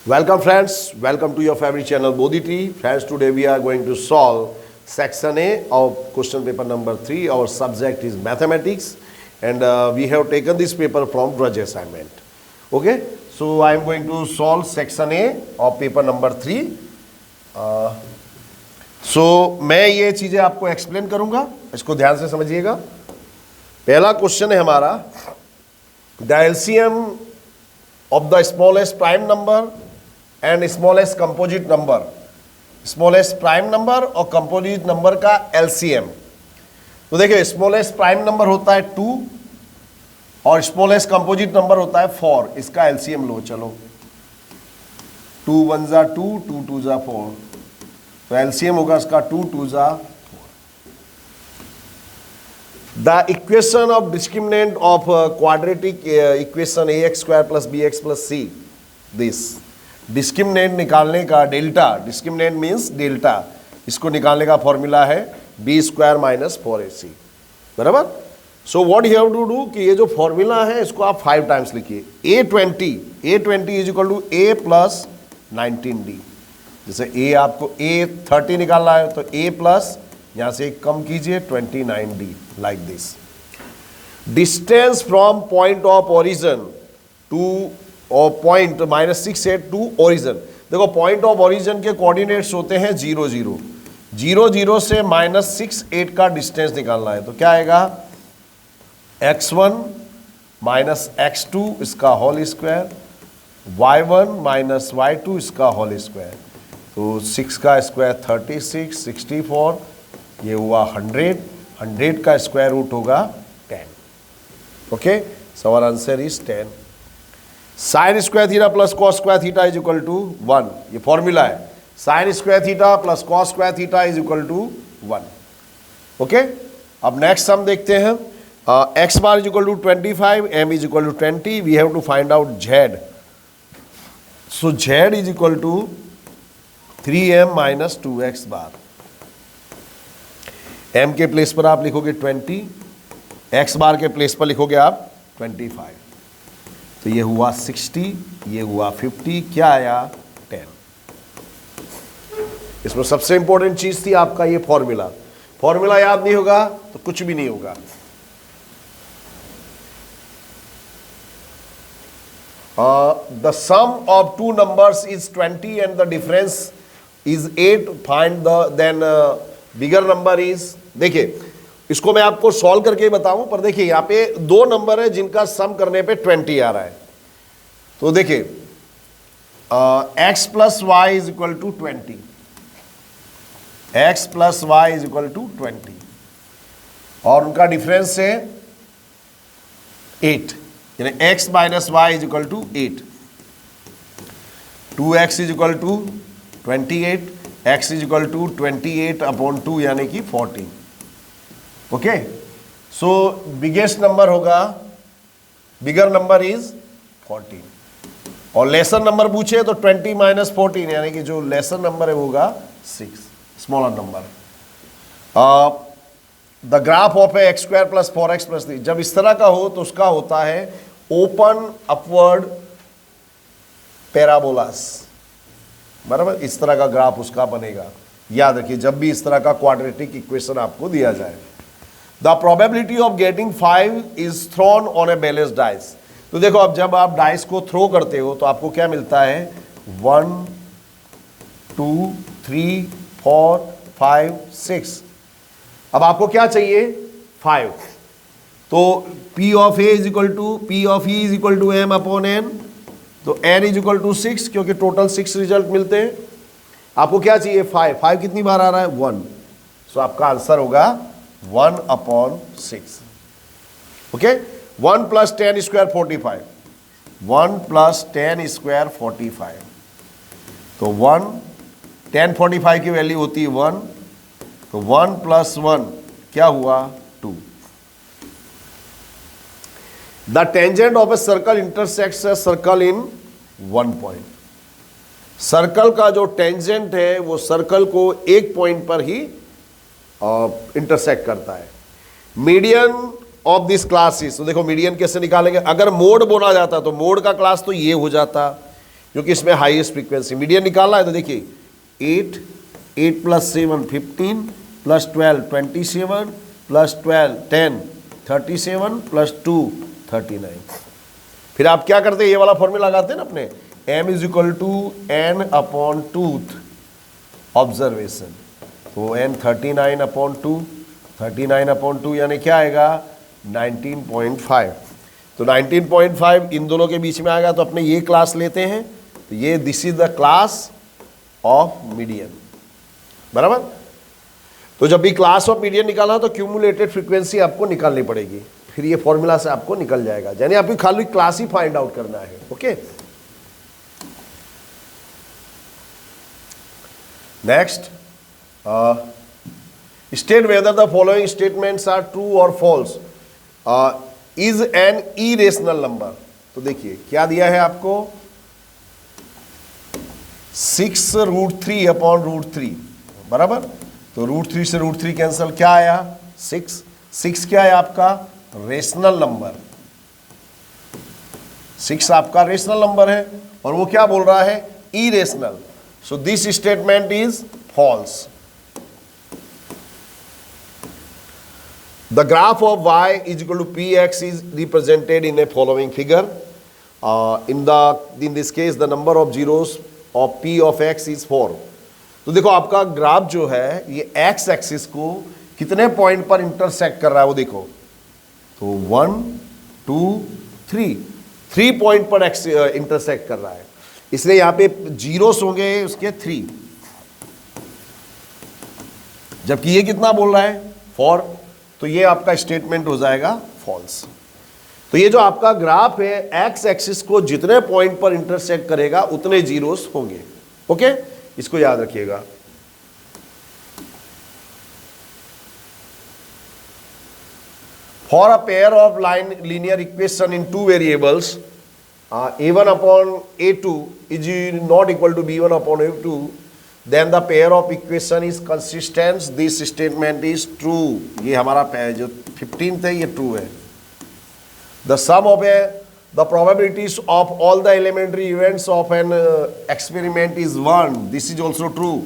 Welcome friends, welcome to your favorite channel Bodhi Tree. Friends, today we are going to solve section A of question paper number 3. Our subject is mathematics and we have taken this paper from grudge assignment. Okay, so I am going to solve section A of paper number 3. मैं ये चीज़ें आपको explain करूँगा, इसको ध्यान से समझिएगा। पहला क्वेश्चन है हमारा, the LCM of the smallest prime number and smallest composite number. Smallest prime number और कंपोजिट नंबर का एलसीएम। तो देखिए, स्मॉलेस्ट प्राइम नंबर होता है 2 और स्मॉलेस्ट कंपोजिट नंबर होता है 4। इसका एलसीएम लो, चलो 2 1 जा 2, 2 2 जा 4, तो एलसीएम होगा इसका 2 2 जा 4। The equation of discriminant of quadratic equation ax square plus bx plus c, this discriminant निकालने का डेल्टा, डिस्क्रिमिनेंट मीन्स डेल्टा, इसको निकालने का फॉर्मूला है बी स्क्वायर माइनस 4ac, बराबर। So what you have to do कि ये जो फॉर्मूला है इसको आप 5 टाइम्स लिखिए। a20 is equal to a plus 19d। जैसे a आपको a30 निकालना है तो a प्लस यहाँ से कम कीजिए 29d, like this. Distance from point of origin to और पॉइंट -6 टू ओरिजिन। देखो, पॉइंट ऑफ ओरिजिन के कोऑर्डिनेट्स होते हैं 0 0 0 0 से -6 8 का डिस्टेंस निकालना है, तो क्या आएगा x1 माइनस x2 इसका whole square, y1 minus y2 इसका होल स्क्वायर, तो 6 का स्क्वायर 36, 64, ये हुआ 100, 100 का स्क्वायर रूट होगा 10। Okay, so our answer is 10। Sine square theta plus cos square theta is equal to 1, ये फॉर्मूला है। Sine square theta plus cos square theta is equal to 1। Okay, अब next हम देखते हैं, X bar is equal to 25, M is equal to 20। We have to find out Z. So Z is equal to 3m minus 2x bar. m के place पर आप लिखोगे 20, x बार के place पर लिखोगे आप 25, तो ये हुआ 60, ये हुआ 50, क्या आया 10। इसमें सबसे इंपॉर्टेंट चीज थी आपका ये फॉर्मूला। फॉर्मूला याद नहीं होगा तो कुछ भी नहीं होगा। The sum of 2 numbers is 20 and the difference is 8, find the then bigger number is. देखिए, इसको मैं आपको सॉल्व करके बताऊं, पर देखिए यहाँ पे 2 नंबर है जिनका सम करने पे 20 आ रहा है। तो देखिए, x plus Y is equal to 20, x plus Y is equal to 20, और उनका डिफरेंस है 8, यानी x minus Y is equal to 8। 2x is equal to 28, x is equal to 28 upon 2 यानी कि 14। ओके, सो बिगेस्ट नंबर होगा, बिगर number is 14, और laser number पूछे तो 20 माइनस 14 यानी कि जो लेसर नंबर है वो होगा 6, smaller number. The graph of A x square plus 4x plus 3, जब इस तरह का हो तो उसका होता है ओपन अपवर्ड पैराबोलास, बराबर। इस तरह का ग्राफ उसका बनेगा। याद रखिए, जब भी इस तरह का क्वाड्रेटिक इक्वेशन आपको दिया जाए। The probability of getting 5 is throne on a balanced dice. तो देखो, अब जब आप डाइस को थ्रो करते हो तो आपको क्या मिलता है 1 2 3 4 5 6। अब आपको क्या चाहिए 5, तो P of A is equal to P of E is equal to M upon N, तो N इज इक्वल टू 6, क्योंकि टोटल 6 रिजल्ट मिलते हैं। आपको क्या चाहिए 5 कितनी बार आ रहा है 1, सो आपका आंसर होगा 1 upon 6। Okay, 1 plus 10 square 45, 1 plus 10 square 45, तो 1 10 45 की वैल्यू होती है 1, तो 1 प्लस 1 क्या हुआ 2। The tangent of a circle intersects a circle in 1 point. Circle का जो टेंजेंट है वो सर्कल को एक पॉइंट पर ही इंटरसेक्ट करता है। Median of this class is, तो देखो मीडियन कैसे निकालेंगे, अगर मोड बोला जाता तो मोड का क्लास तो ये हो जाता, क्योंकि इसमें हाईएस्ट फ्रीक्वेंसी। मीडियन निकालना है तो देखिए 8, 8 + 7 15 + 12 27 + 12 10 37 + 2 39। फिर आप क्या करते हैं, ये वाला फॉर्मूला लगाते हैं ना अपने, m = n/2 ऑब्जर्वेशन। तो n 39/2, 39/2 यानी क्या आएगा 19.5। तो 19.5 इन दोनों के बीच में आएगा। तो अपने ये क्लास लेते हैं, तो ये this is the class of median, बराबर। तो जब भी क्लास ऑफ मीडियन निकालना तो क्यूमुलेटेड फ्रीक्वेंसी आपको निकालनी पड़ेगी, फिर ये फॉर्मूला से आपको निकल जाएगा। यानी आपको खाली क्लास ही फाइंड आउट करना है। Okay, next, state whether the following statements are true और false. Is an irrational number. तो देखिए क्या दिया है आपको, 6√3/√3, बराबर। तो √3 से √3 कैंसिल, क्या आया 6। 6 क्या है आपका रेशनल नंबर, 6 आपका रेशनल नंबर है, और वो क्या बोल रहा है irrational. So this statement is false. The graph of y is equal to px is represented in a following figure. In this case, the number of zeros of p of x is 4. तो देखो आपका graph जो है ये x axis को कितने point पर intersect कर रहा है वो देखो। तो 1 2 3 पॉइंट पर इंटरसेक्ट कर रहा है, इसलिए यहाँ पे जीरोस होंगे उसके 3, जबकि ये कितना बोल रहा है 4। तो ये आपका स्टेटमेंट हो जाएगा फॉल्स। तो ये जो आपका ग्राफ है एक्स एक्सिस को जितने पॉइंट पर इंटरसेक्ट करेगा उतने जीरोस होंगे। ओके, इसको याद रखिएगा। For a pair of line linear equation in 2 variables a1/a2 is not equal to b1/a2, then the pair of equation is consistent, this statement is true। ये हमारा जो 15th है ये true है। The sum of the probabilities of all the elementary events of an experiment is 1, this is also true।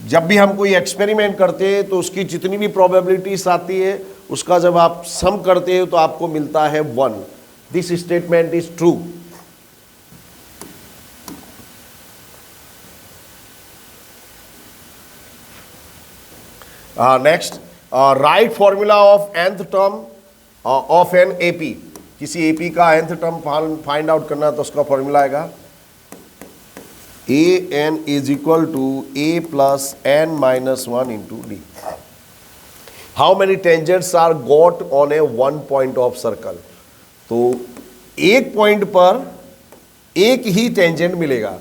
जब भी हम कोई एक्सपेरिमेंट करते हैं तो उसकी जितनी भी प्रोबेबिलिटीज आती है उसका जब आप सम करते हो तो आपको मिलता है 1, this statement is true. Next, right formula of nth term of an AP. किसी एपी का nth टर्म फाइंड आउट करना तो उसका फॉर्मूला आएगा an is equal to a plus n minus 1 into d। How many tangents are got on a one point of circle? तो एक point पर एक ही टेंजेंट मिलेगा,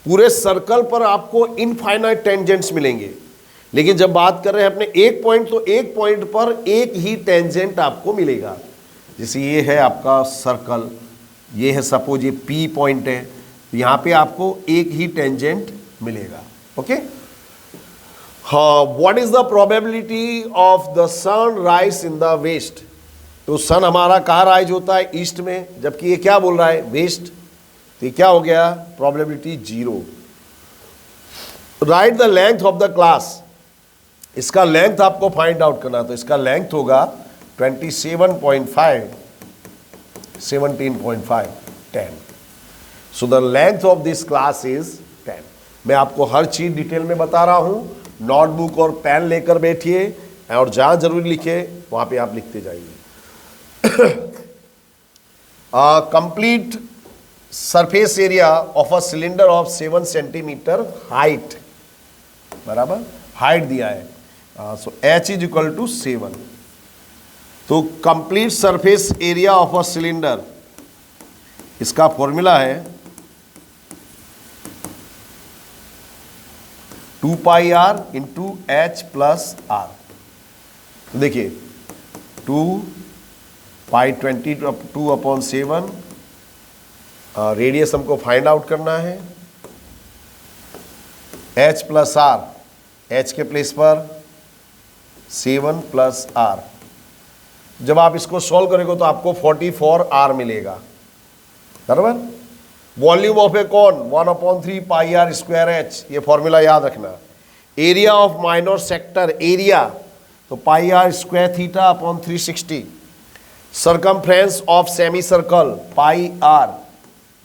पूरे सर्कल पर आपको इनफाइनाइट टेंजेंट्स मिलेंगे, लेकिन जब बात कर रहे हैं अपने एक पॉइंट तो एक पॉइंट पर एक ही टेंजेंट आपको मिलेगा। जैसे ये है आपका सर्कल, ये है सपोज ये P पॉइंट है, तो यहाँ पे आपको एक ही टेंजेंट मिलेगा। ओके, हाँ, what is the probability of the sun rise in the west. तो सन हमारा कहाँ राइज होता है ईस्ट में, जबकि ये क्या बोल रहा है वेस्ट, तो ये क्या हो गया probability 0। Right the length of the class, इसका लेंथ आपको फाइंड आउट करना, तो इसका लेंथ होगा 27.5 17.5 10। So the length of this class is 10। मैं आपको हर चीज डिटेल में बता रहा हूं, नोटबुक और पेन लेकर बैठिए और जहां जरूरी लिखे वहां पे आप लिखते जाइए। Complete surface area of a cylinder of 7 centimetre height, बराबर हाइट दिया है। सो h इज इक्वल टू 7। तो complete surface area of a cylinder, इसका फॉर्मूला है 2πr into h plus r। तो देखिए 2π22/7, रेडियस हमको फाइंड आउट करना है, h प्लस r, h के प्लेस पर 7 प्लस r। जब आप इसको सॉल्व करेंगे तो आपको 44r मिलेगा, बराबर। Volume of a cone 1/3 pi r square h, ये फॉर्मूला याद रखना। Area of minor sector, area तो pi r square theta upon 360। Circumference of semi circle pi r,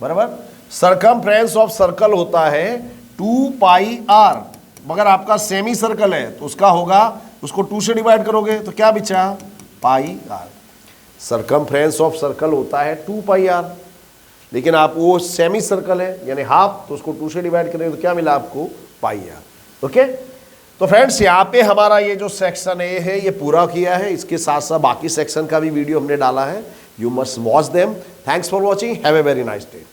बराबर। सर्कमफ्रेंस ऑफ सर्कल होता है 2 पाई आर, मगर आपका सेमी सर्कल है तो उसका होगा, उसको 2 से डिवाइड करोगे तो क्या बचा, पाई आर। सर्कमफ्रेंस ऑफ सर्कल होता है 2 पाई आर, लेकिन आप वो सेमी सर्कल है यानी हाफ, तो उसको 2 से डिवाइड करेंगे तो क्या मिला आपको, पाई आर। ओके, तो फ्रेंड्स यहाँ पे हमारा ये जो सेक्शन ए है ये पूरा किया है। इसके साथ साथ बाकी सेक्शन का भी वीडियो हमने डाला है, you must watch them. Thanks for watching, have a very nice day.